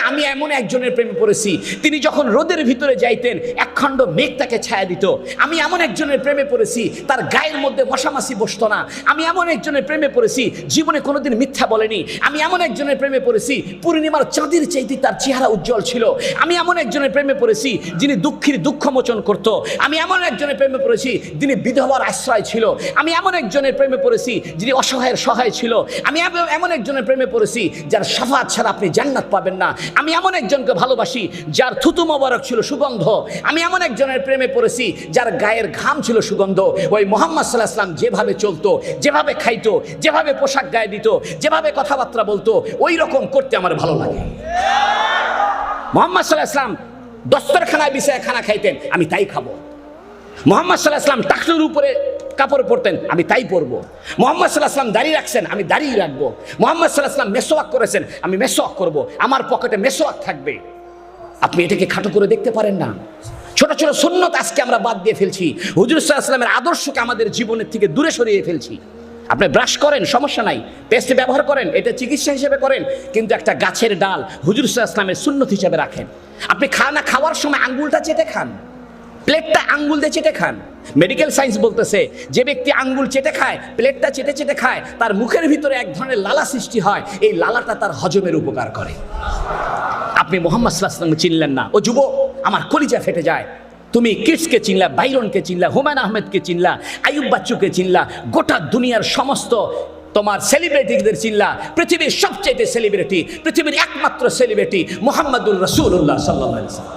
আমি এমন একজনের প্রেমে পড়েছি, তিনি যখন রোদের ভিতরে যাইতেন একখণ্ড মেঘ তাকে ছায়া দিত। আমি এমন একজনের প্রেমে পড়েছি, তার গায়ের মধ্যে মশামাছি বসতো না। আমি এমন একজনের প্রেমে পড়েছি, জীবনে কোনোদিন মিথ্যা বলেনি। আমি এমন একজনের প্রেমে পড়েছি, পূর্ণিমার চাঁদের চাইতে তার চেহারা উজ্জ্বল ছিল। আমি এমন একজনের প্রেমে পড়েছি, যিনি দুঃখীর দুঃখ মোচন করত। আমি এমন একজনের প্রেমে পড়েছি, যিনি বিধবার আশ্রয় ছিল। আমি এমন একজনের প্রেমে পড়েছি, যিনি অসহায়ের সহায় ছিল। আমি এমন একজনের প্রেমে পড়েছি, যার শাফাত ছাড়া আপনি জান্নাত পাবেন না। আমি এমন একজনকে ভালোবাসি, যার থুতু মোবারক ছিল সুগন্ধ। আমি এমন একজনের প্রেমে পড়েছি, যার গায়ের ঘাম ছিল সুগন্ধ। ওই মুহাম্মদ সাল্লাল্লাহু আলাইহি ওয়াসাল্লাম যেভাবে চলতো, যেভাবে খাইতো, যেভাবে পোশাক গায়ে দিত, যেভাবে কথাবার্তা বলতো, ওই রকম করতে আমার ভালো লাগে। মুহাম্মদ সাল্লাল্লাহু আলাইহি ওয়াসাল্লাম দস্তরখানায় বিছায় খানা খাইতেন, আমি তাই খাবো। মুহাম্মদ সাল্লাল্লাহু আলাইহি ওয়াসাল্লাম টাকলুর উপরে কাপড় পরতেন, আমি তাই পরবো। মুহাম্মদ সাল্লাল্লাহু আলাইহি ওয়াসাল্লাম দাড়ি রাখছেন, আমি দাড়ি রাখবো। মুহাম্মদ সাল্লাল্লাহু আলাইহি ওয়াসাল্লাম মেসওয়াক করেছেন, আমি মেসওয়াক করব। আমার পকেটে মেসওয়াক থাকবে। আপনি এটাকে খাটো করে দেখতে পারেন না? ছোট ছোট সুন্নত আজকে আমরা বাদ দিয়ে ফেলছি। হুজুর সাল্লাল্লাহু আলাইহি ওয়াসাল্লামের আদর্শকে আমাদের জীবনের থেকে দূরে সরিয়ে ফেলছি। আপনি ব্রাশ করেন, সমস্যা নাই, পেস্ট ব্যবহার করেন, এটা চিকিৎসা হিসেবে করেন, কিন্তু একটা গাছের ডাল হুজুর সাল্লাল্লাহু আলাইহি ওয়াসাল্লামের সুন্নত হিসেবে রাখেন। আপনি খানা খাওয়ার সময় আঙ্গুলটা চেটে খান, প্লেটটা আঙ্গুল দিয়ে চেটে খান। মেডিকেল সায়েন্স বলতেছে, যে ব্যক্তি আঙ্গুল চেটে খায়, প্লেটটা চেটে চেটে খায়, তার মুখের ভিতরে এক ধরনের লালা সৃষ্টি হয়। এই লালাটা তার হজমের উপকার করে। আপনি মুহাম্মদ সাল্লাল্লাহু আলাইহি ওয়াসাল্লামকে চিনলেন না। ও যুবক, আমার কলিজা ফেটে যায়। তুমি কিডসকে চিনলা, বাইরনকে চিনলা, হুমায়ুন আহমেদকে চিনলা, আইয়ুব বাচ্চুকে চিনলা, গোটা দুনিয়ার সমস্ত তোমার সেলিব্রিটিদের চিনলা। পৃথিবীর সবচেয়ে সেলিব্রিটি, পৃথিবীর একমাত্র সেলিব্রিটি মুহাম্মদুর রাসূলুল্লাহ সাল্লাল্লাহু আলাইহি ওয়াসাল্লাম।